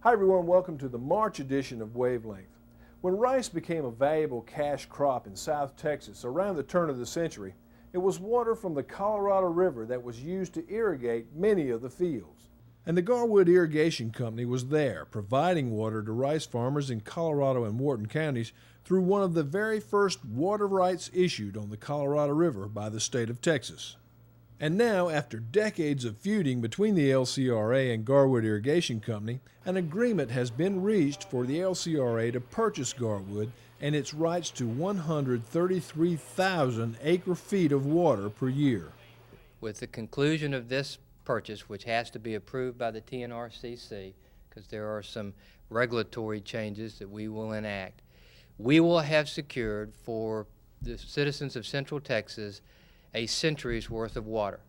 Hi everyone, welcome to the March edition of Wavelength. When rice became a valuable cash crop in South Texas around the turn of the century, it was water from the Colorado River that was used to irrigate many of the fields. And the Garwood Irrigation Company was there, providing water to rice farmers in Colorado and Wharton counties through one of the very first water rights issued on the Colorado River by the state of Texas. And now, after decades of feuding between the LCRA and Garwood Irrigation Company, an agreement has been reached for the LCRA to purchase Garwood and its rights to 133,000 acre-feet of water per year. With the conclusion of this purchase, which has to be approved by the TNRCC, because there are some regulatory changes that we will enact, we will have secured for the citizens of Central Texas a century's worth of water.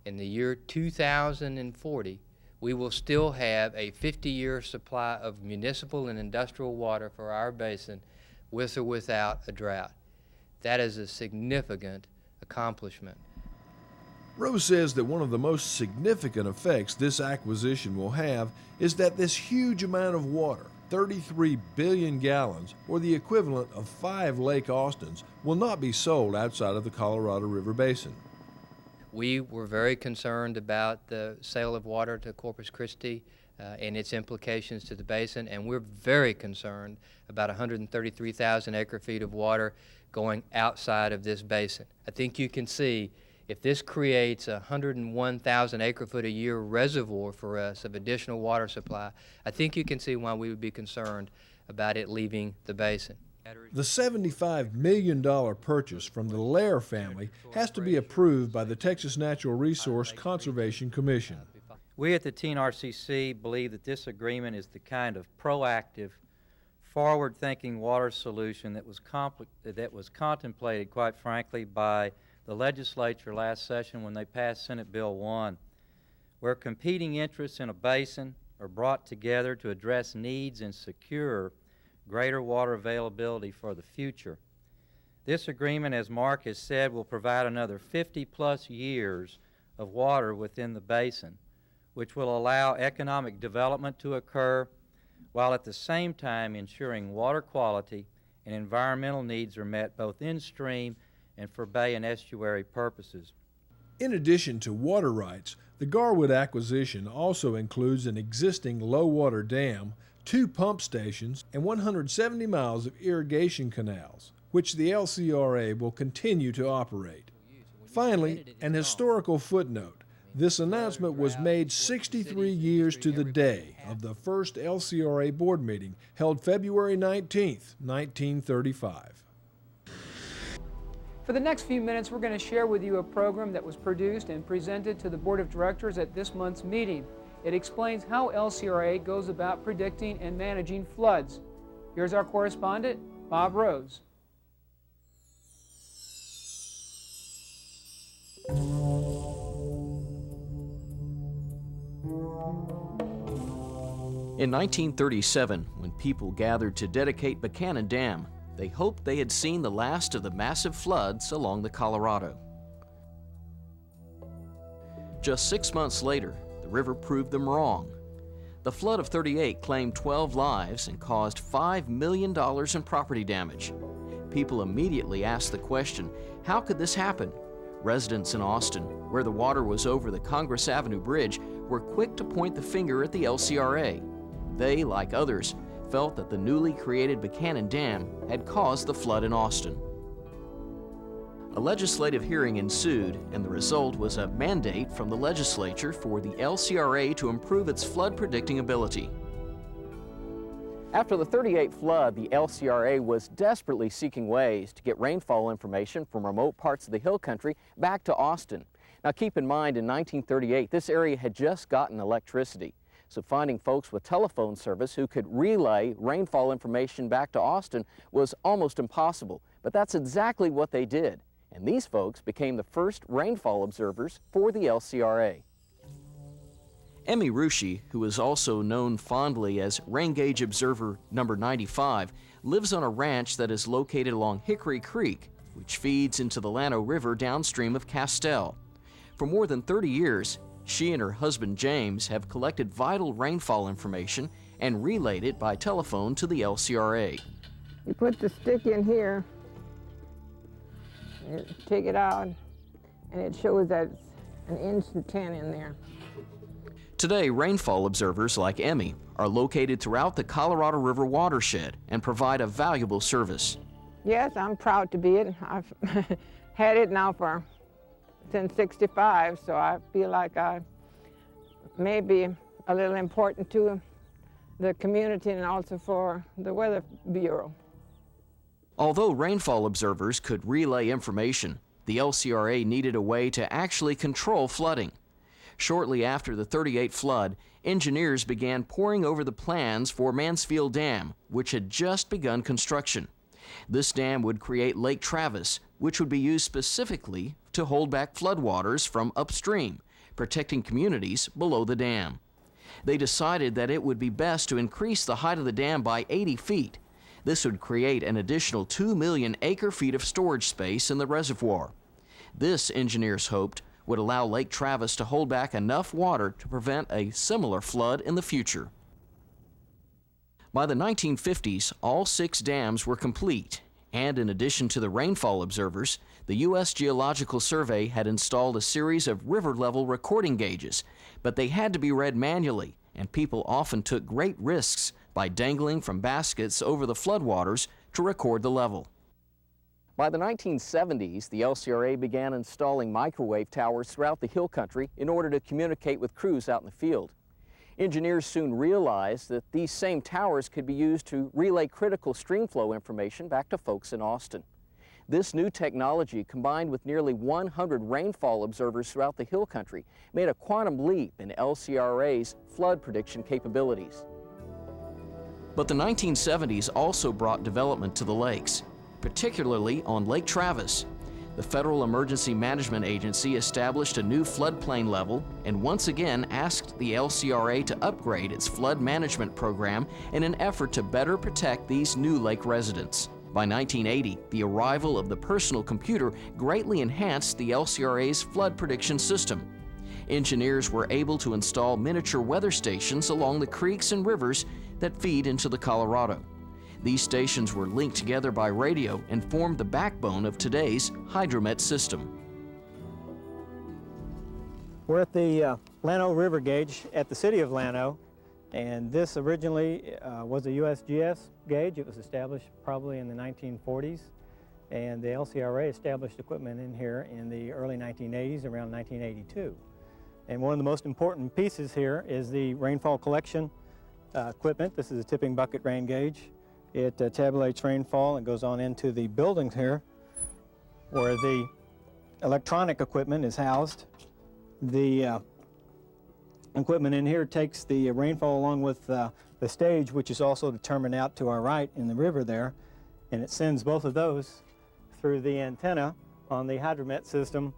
In the year 2040, we will still have a 50-year supply of municipal and industrial water for our basin with or without a drought. That is a significant accomplishment. Rose says that one of the most significant effects this acquisition will have is that this huge amount of water, 33 billion gallons, or the equivalent of 5 Lake Austins, will not be sold outside of the Colorado River Basin. We were very concerned about the sale of water to Corpus Christi and its implications to the basin, and we're very concerned about 133,000 acre-feet of water going outside of this basin. I think you can see if this creates a 101,000 acre-foot a year reservoir for us of additional water supply, I think you can see why we would be concerned about it leaving the basin. The $75 million purchase from the Lair family has to be approved by the Texas Natural Resource Conservation Commission. We at the TNRCC believe that this agreement is the kind of proactive, forward-thinking water solution that was contemplated, quite frankly, by the legislature last session when they passed Senate Bill 1, where competing interests in a basin are brought together to address needs and secure greater water availability for the future. This agreement, as Mark has said, will provide another 50-plus years of water within the basin, which will allow economic development to occur while at the same time ensuring water quality and environmental needs are met both in stream and for bay and estuary purposes. In addition to water rights, the Garwood acquisition also includes an existing low-water dam, 2 pump stations, and 170 miles of irrigation canals, which the LCRA will continue to operate. Finally, an historical footnote. This announcement was made 63 years to the day of the first LCRA board meeting held February 19, 1935. For the next few minutes, we're going to share with you a program that was produced and presented to the Board of Directors at this month's meeting. It explains how LCRA goes about predicting and managing floods. Here's our correspondent, Bob Rose. In 1937, when people gathered to dedicate Buchanan Dam, they hoped they had seen the last of the massive floods along the Colorado. Just 6 months later, the river proved them wrong. The flood of '38 claimed 12 lives and caused $5 million in property damage. People immediately asked the question, how could this happen? Residents in Austin, where the water was over the Congress Avenue Bridge, were quick to point the finger at the LCRA. They, like others, felt that the newly created Buchanan Dam had caused the flood in Austin. A legislative hearing ensued, and the result was a mandate from the legislature for the LCRA to improve its flood predicting ability. After the '38 flood, the LCRA was desperately seeking ways to get rainfall information from remote parts of the hill country back to Austin. Now keep in mind, in 1938, this area had just gotten electricity. So finding folks with telephone service who could relay rainfall information back to Austin was almost impossible. But that's exactly what they did. And these folks became the first rainfall observers for the LCRA. Emmy Rushi, who is also known fondly as Rain Gauge Observer number 95, lives on a ranch that is located along Hickory Creek, which feeds into the Llano River downstream of Castell. For more than 30 years, she and her husband James have collected vital rainfall information and relayed it by telephone to the LCRA. You put the stick in here, you take it out, and it shows that it's 1.10 inches in there. Today, rainfall observers like Emmy are located throughout the Colorado River watershed and provide a valuable service. Yes, I'm proud to be it. I've had it now since '65, so I feel like I may be a little important to the community and also for the Weather Bureau. Although rainfall observers could relay information, the LCRA needed a way to actually control flooding. Shortly after the '38 flood, engineers began poring over the plans for Mansfield Dam, which had just begun construction. This dam would create Lake Travis, which would be used specifically to hold back floodwaters from upstream, protecting communities below the dam. They decided that it would be best to increase the height of the dam by 80 feet. This would create an additional 2 million acre-feet of storage space in the reservoir. This, engineers hoped, would allow Lake Travis to hold back enough water to prevent a similar flood in the future. By the 1950s, all 6 dams were complete, and in addition to the rainfall observers, the U.S. Geological Survey had installed a series of river-level recording gauges, but they had to be read manually, and people often took great risks by dangling from baskets over the floodwaters to record the level. By the 1970s, the LCRA began installing microwave towers throughout the hill country in order to communicate with crews out in the field. Engineers soon realized that these same towers could be used to relay critical streamflow information back to folks in Austin. This new technology, combined with nearly 100 rainfall observers throughout the hill country, made a quantum leap in LCRA's flood prediction capabilities. But the 1970s also brought development to the lakes, particularly on Lake Travis. The Federal Emergency Management Agency established a new floodplain level and once again asked the LCRA to upgrade its flood management program in an effort to better protect these new lake residents. By 1980, the arrival of the personal computer greatly enhanced the LCRA's flood prediction system. Engineers were able to install miniature weather stations along the creeks and rivers that feed into the Colorado. These stations were linked together by radio and formed the backbone of today's hydromet system. We're at the Llano River gauge at the city of Llano, and this originally was a USGS gauge. It was established probably in the 1940s, and the LCRA established equipment in here in the early 1980s, around 1982. And one of the most important pieces here is the rainfall collection equipment. This is a tipping bucket rain gauge. It tabulates rainfall and goes on into the buildings here where the electronic equipment is housed. The equipment in here takes the rainfall along with the stage, which is also determined out to our right in the river there, and it sends both of those through the antenna on the hydromet system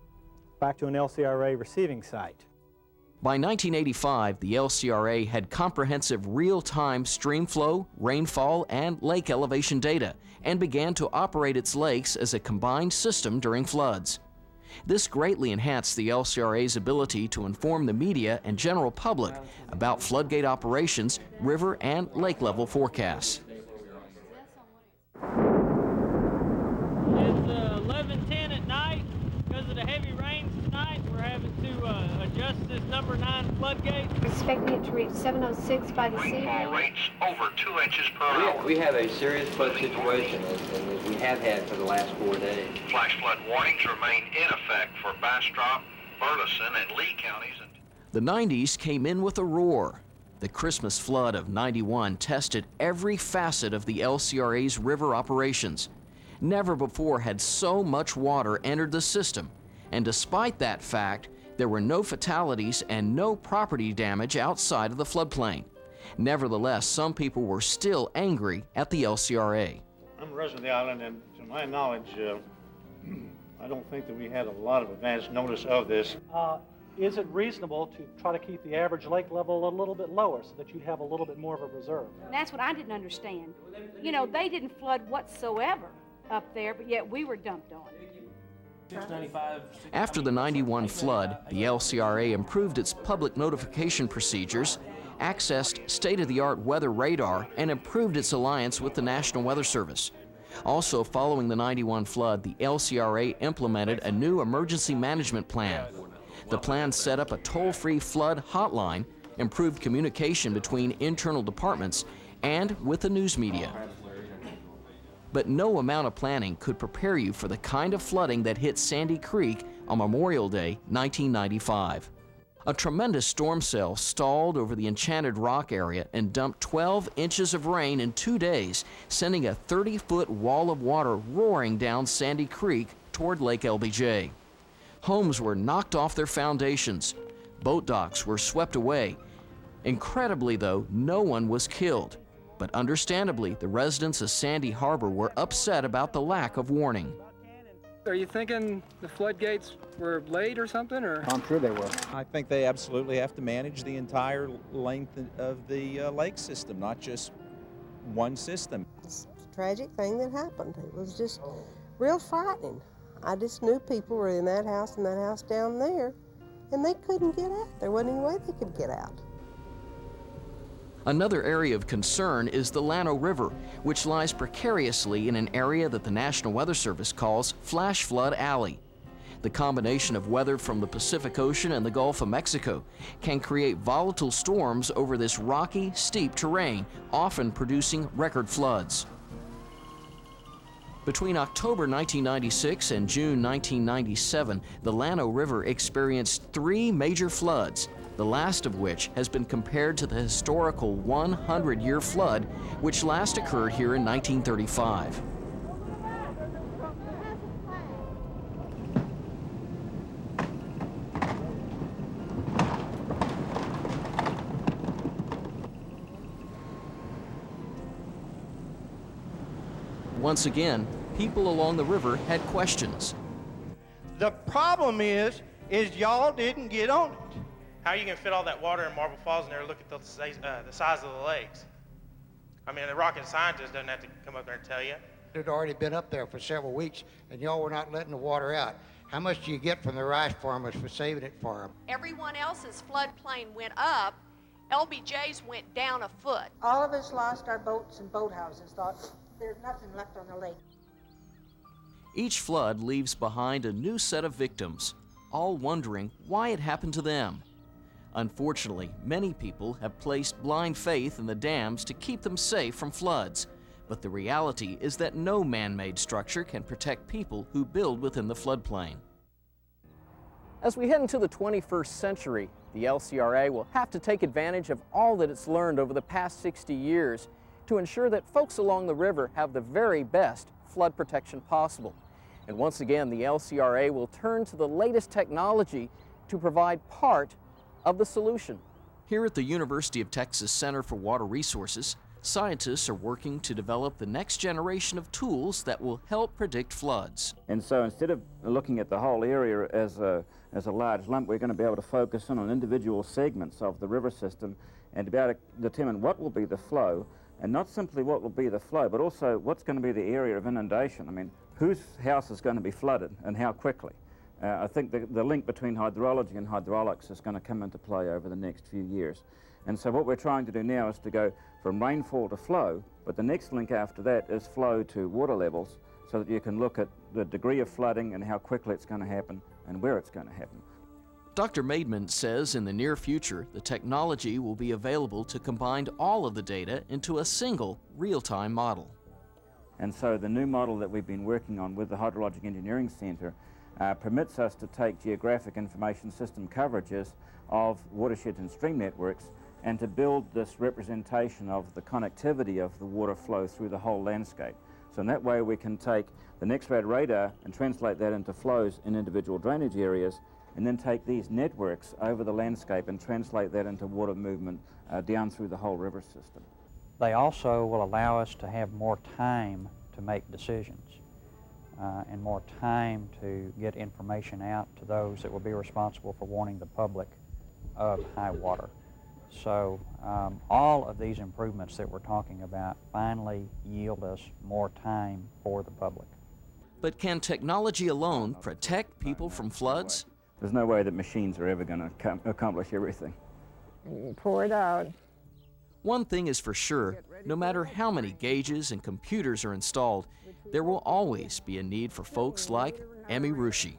back to an LCRA receiving site. By 1985, the LCRA had comprehensive real-time streamflow, rainfall, and lake elevation data and began to operate its lakes as a combined system during floods. This greatly enhanced the LCRA's ability to inform the media and general public about floodgate operations, river and lake level forecasts. It's 11:10 at night. Because of the heavy rains tonight, we're having to adjust this number 9 floodgate. Expecting it to reach 706 by the sea. Rainfall rates over 2 inches per hour. We have a serious flood situation, as we have had for the last 4 days. Flash flood warnings remain in effect for Bastrop, Burleson, and Lee counties. The 90s came in with a roar. The Christmas flood of '91 tested every facet of the LCRA's river operations. Never before had so much water entered the system, and despite that fact, there were no fatalities and no property damage outside of the floodplain. Nevertheless, some people were still angry at the LCRA. I'm a resident of the island, and to my knowledge, I don't think that we had a lot of advance notice of this. Is it reasonable to try to keep the average lake level a little bit lower so that you have a little bit more of a reserve? That's what I didn't understand. You know, they didn't flood whatsoever up there, but yet we were dumped on. After the '91 flood, the LCRA improved its public notification procedures accessed state-of-the-art weather radar, and improved its alliance with the National Weather Service. Also, following the '91 flood, the LCRA implemented a new emergency management plan. The plan set up a toll-free flood hotline, improved communication between internal departments, and with the news media. But no amount of planning could prepare you for the kind of flooding that hit Sandy Creek on Memorial Day, 1995. A tremendous storm cell stalled over the Enchanted Rock area and dumped 12 inches of rain in 2 days, sending a 30-foot wall of water roaring down Sandy Creek toward Lake LBJ. Homes were knocked off their foundations. Boat docks were swept away. Incredibly, though, no one was killed. But understandably, the residents of Sandy Harbor were upset about the lack of warning. Are you thinking the floodgates were late or something, or? I'm sure they were. I think they absolutely have to manage the entire length of the lake system, not just one system. It's a tragic thing that happened. It was just real frightening. I just knew people were in that house and that house down there, and they couldn't get out. There wasn't any way they could get out. Another area of concern is the Llano River, which lies precariously in an area that the National Weather Service calls Flash Flood Alley. The combination of weather from the Pacific Ocean and the Gulf of Mexico can create volatile storms over this rocky, steep terrain, often producing record floods. Between October 1996 and June 1997, the Llano River experienced 3 major floods, the last of which has been compared to the historical 100-year flood, which last occurred here in 1935. Once again, people along the river had questions. The problem is y'all didn't get on it. How are you going to fit all that water in Marble Falls and there look at the size of the lakes? I mean, the rocket scientist doesn't have to come up there and tell you. It had already been up there for several weeks, and y'all were not letting the water out. How much do you get from the rice farmers for saving it for them? Everyone else's floodplain went up. LBJ's went down a foot. All of us lost our boats and boathouses, thought there's nothing left on the lake. Each flood leaves behind a new set of victims, all wondering why it happened to them. Unfortunately, many people have placed blind faith in the dams to keep them safe from floods. But the reality is that no man-made structure can protect people who build within the floodplain. As we head into the 21st century, the LCRA will have to take advantage of all that it's learned over the past 60 years to ensure that folks along the river have the very best flood protection possible. And once again, the LCRA will turn to the latest technology to provide part of the solution. Here at the University of Texas Center for Water Resources, scientists are working to develop the next generation of tools that will help predict floods. And so instead of looking at the whole area as a large lump, we're going to be able to focus in on individual segments of the river system and to be able to determine what will be the flow, and not simply what will be the flow, but also what's going to be the area of inundation. I mean, whose house is going to be flooded and how quickly? I think the link between hydrology and hydraulics is going to come into play over the next few years. And so what we're trying to do now is to go from rainfall to flow, but the next link after that is flow to water levels, so that you can look at the degree of flooding and how quickly it's going to happen and where it's going to happen. Dr. Maidman says in the near future, the technology will be available to combine all of the data into a single real-time model. And so the new model that we've been working on with the Hydrologic Engineering Center permits us to take geographic information system coverages of watershed and stream networks and to build this representation of the connectivity of the water flow through the whole landscape. So in that way we can take the next-rad radar and translate that into flows in individual drainage areas, and then take these networks over the landscape and translate that into water movement down through the whole river system. They also will allow us to have more time to make decisions and more time to get information out to those that will be responsible for warning the public of high water. So all of these improvements that we're talking about finally yield us more time for the public. But can technology alone protect people from floods? There's no way that machines are ever going to accomplish everything. Pour it out. One thing is for sure, no matter how many gauges and computers are installed, there will always be a need for folks like Emmy Rushi.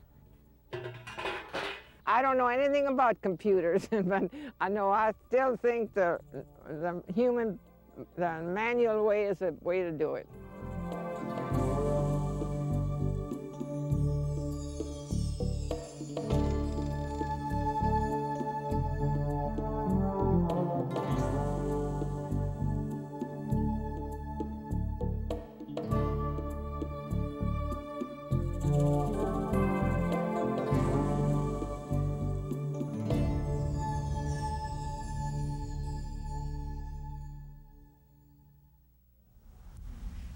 I don't know anything about computers, but I still think the manual way is the way to do it.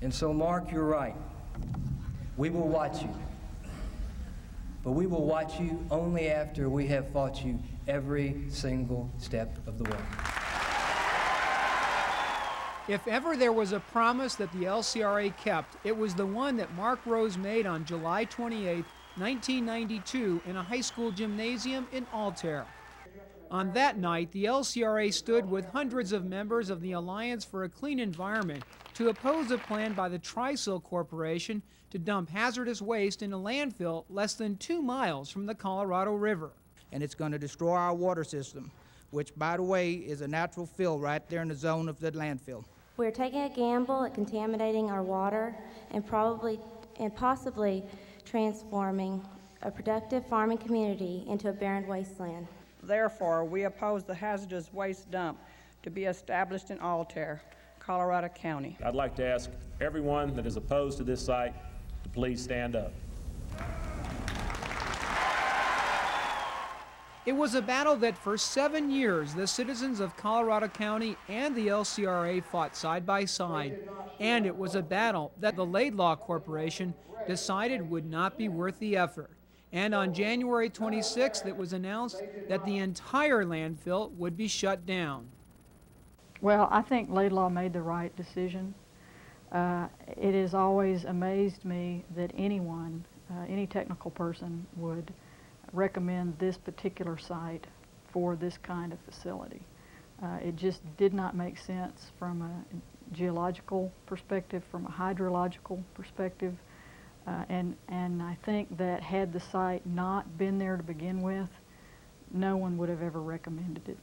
And so, Mark, you're right. We will watch you. But we will watch you only after we have fought you every single step of the way. If ever there was a promise that the LCRA kept, it was the one that Mark Rose made on July 28, 1992, in a high school gymnasium in Altair. On that night, the LCRA stood with hundreds of members of the Alliance for a Clean Environment to oppose a plan by the Trysil Corporation to dump hazardous waste in a landfill less than 2 miles from the Colorado River. And it's going to destroy our water system, which, by the way, is a natural fill right there in the zone of the landfill. We're taking a gamble at contaminating our water and possibly transforming a productive farming community into a barren wasteland. Therefore, we oppose the hazardous waste dump to be established in Altair, Colorado County. I'd like to ask everyone that is opposed to this site to please stand up. It was a battle that for 7 years the citizens of Colorado County and the LCRA fought side by side, and it was a battle that the Laidlaw Corporation decided would not be worth the effort. And on January 26th, it was announced that the entire landfill would be shut down. Well, I think Laidlaw made the right decision. It has always amazed me that anyone, any technical person, would recommend this particular site for this kind of facility. It just did not make sense from a geological perspective, from a hydrological perspective, and I think that had the site not been there to begin with, no one would have ever recommended it.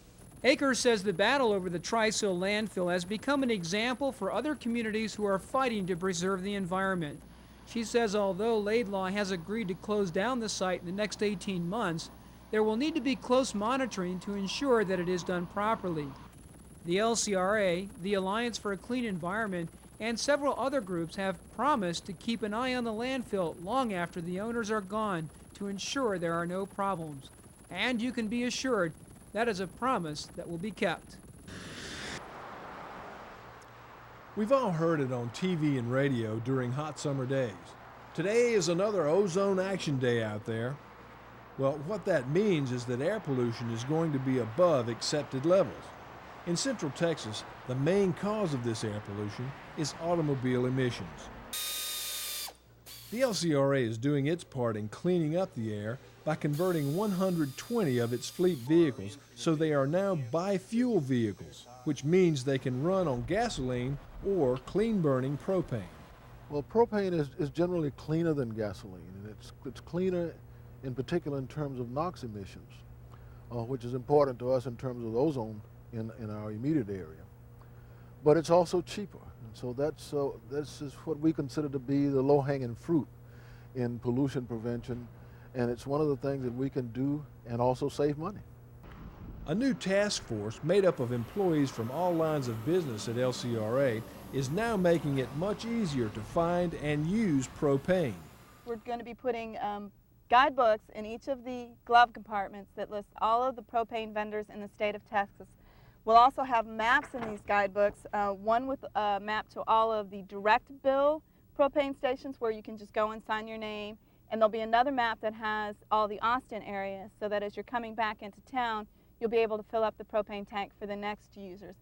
Akers says the battle over the Trysil landfill has become an example for other communities who are fighting to preserve the environment. She says although Laidlaw has agreed to close down the site in the next 18 months, there will need to be close monitoring to ensure that it is done properly. The LCRA, the Alliance for a Clean Environment, and several other groups have promised to keep an eye on the landfill long after the owners are gone to ensure there are no problems. And you can be assured that is a promise that will be kept. We've all heard it on TV and radio during hot summer days. Today is another ozone action day out there. Well, what that means is that air pollution is going to be above accepted levels. In Central Texas, the main cause of this air pollution is automobile emissions. The LCRA is doing its part in cleaning up the air by converting 120 of its fleet vehicles so they are now bi-fuel vehicles, which means they can run on gasoline or clean-burning propane. Well, propane is generally cleaner than gasoline, and it's cleaner in particular in terms of NOx emissions, which is important to us in terms of ozone in our immediate area. But it's also cheaper, and so this is what we consider to be the low-hanging fruit in pollution prevention, and it's one of the things that we can do and also save money. A new task force made up of employees from all lines of business at LCRA is now making it much easier to find and use propane. We're going to be putting guidebooks in each of the glove compartments that list all of the propane vendors in the state of Texas. We'll also have maps in these guidebooks, one with a map to all of the direct bill propane stations where you can just go and sign your name, and there'll be another map that has all the Austin areas so that as you're coming back into town, you'll be able to fill up the propane tank for the next users.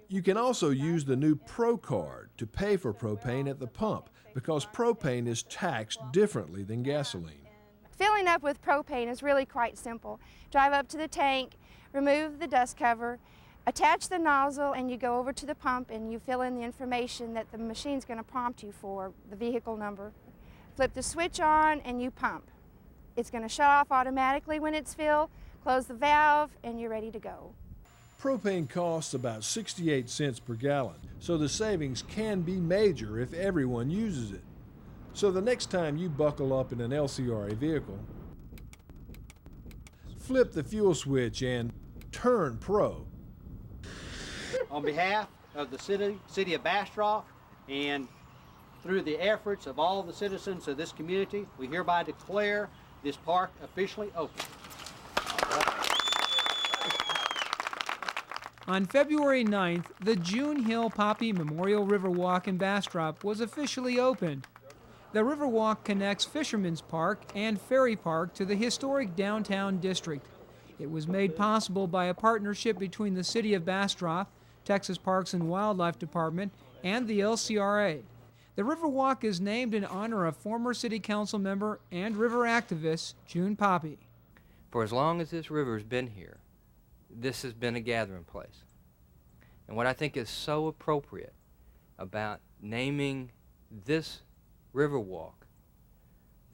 You can also use the new Pro Card to pay for propane at the pump because propane is taxed differently than gasoline. Filling up with propane is really quite simple. Drive up to the tank, remove the dust cover, attach the nozzle and you go over to the pump and you fill in the information that the machine's going to prompt you for, the vehicle number. Flip the switch on and you pump. It's going to shut off automatically when it's filled, close the valve, and you're ready to go. Propane costs about 68 cents per gallon, so the savings can be major if everyone uses it. So the next time you buckle up in an LCRA vehicle, flip the fuel switch and turn pro. On behalf of the city of Bastrop, and through the efforts of all the citizens of this community, we hereby declare this park officially open. On February 9th, the June Hill Poppy Memorial Riverwalk in Bastrop was officially opened. The Riverwalk connects Fisherman's Park and Ferry Park to the historic downtown district. It was made possible by a partnership between the City of Bastrop, Texas Parks and Wildlife Department, and the LCRA. The Riverwalk is named in honor of former City Council member and river activist June Poppy. For as long as this river's been here, this has been a gathering place. And what I think is so appropriate about naming this Riverwalk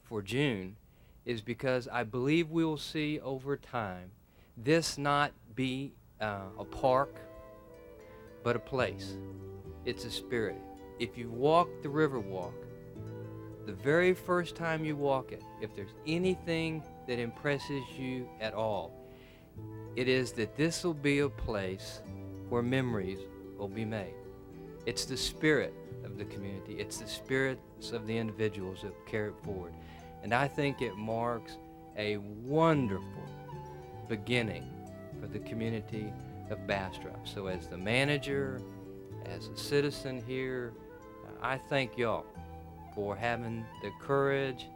for June is because I believe we will see over time this not be a park, but a place. It's a spirit. If you walk the Riverwalk, the very first time you walk it, if there's anything that impresses you at all, it is that this will be a place where memories will be made. It's the spirit of the community. It's the spirits of the individuals that carry it forward. And I think it marks a wonderful beginning for the community of Bastrop. So as the manager, as a citizen here, I thank y'all for having the courage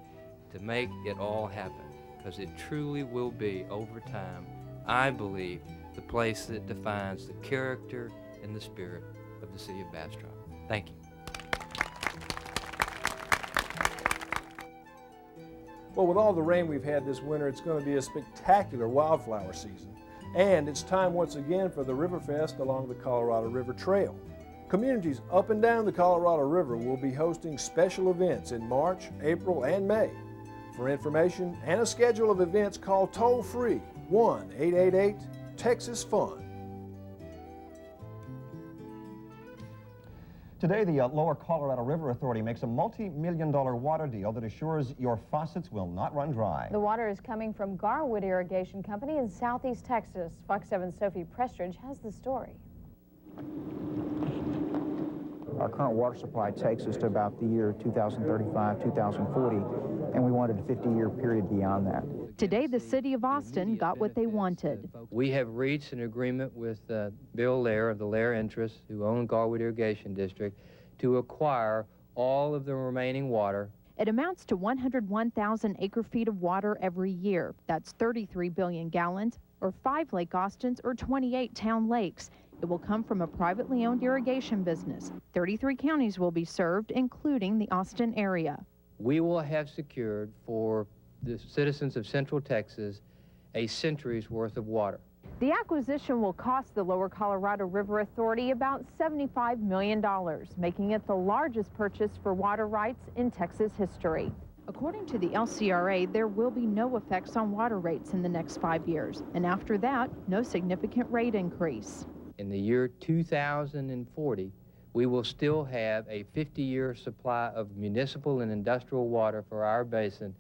to make it all happen, because it truly will be, over time, I believe, the place that defines the character and the spirit of the city of Bastrop. Thank you. Well, with all the rain we've had this winter, it's going to be a spectacular wildflower season. And it's time once again for the Riverfest along the Colorado River Trail. Communities up and down the Colorado River will be hosting special events in March, April, and May. For information and a schedule of events, call toll-free 1-888-TEXAS-FUN. Today, the Lower Colorado River Authority makes a multi-million-dollar water deal that assures your faucets will not run dry. The water is coming from Garwood Irrigation Company in southeast Texas. Fox 7's Sophie Prestridge has the story. Our current water supply takes us to about the year 2035, 2040, and we wanted a 50-year period beyond that. Today, the city of Austin got what they wanted. We have reached an agreement with Bill Lair of the Lair Interests, who own Garwood Irrigation District, to acquire all of the remaining water. It amounts to 101,000 acre-feet of water every year. That's 33 billion gallons, or 5 Lake Austins, or 28 town lakes. It will come from a privately owned irrigation business. 33 counties will be served, including the Austin area. We will have secured for the citizens of Central Texas a century's worth of water. The acquisition will cost the Lower Colorado River Authority about $75 million, making it the largest purchase for water rights in Texas history. According to the LCRA, there will be no effects on water rates in the next 5 years, and after that, no significant rate increase. In the year 2040, we will still have a 50-year supply of municipal and industrial water for our basin,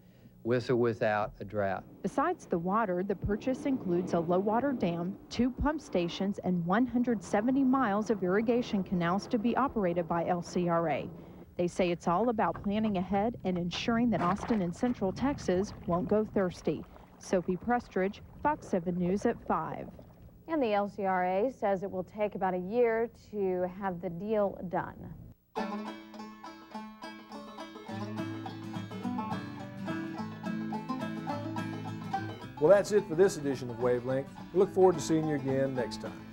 with or without a drought. Besides the water, the purchase includes a low-water dam, 2 pump stations, and 170 miles of irrigation canals to be operated by LCRA. They say it's all about planning ahead and ensuring that Austin and Central Texas won't go thirsty. Sophie Prestridge, Fox 7 News at 5. And the LCRA says it will take about a year to have the deal done. Well, that's it for this edition of Wavelength. We look forward to seeing you again next time.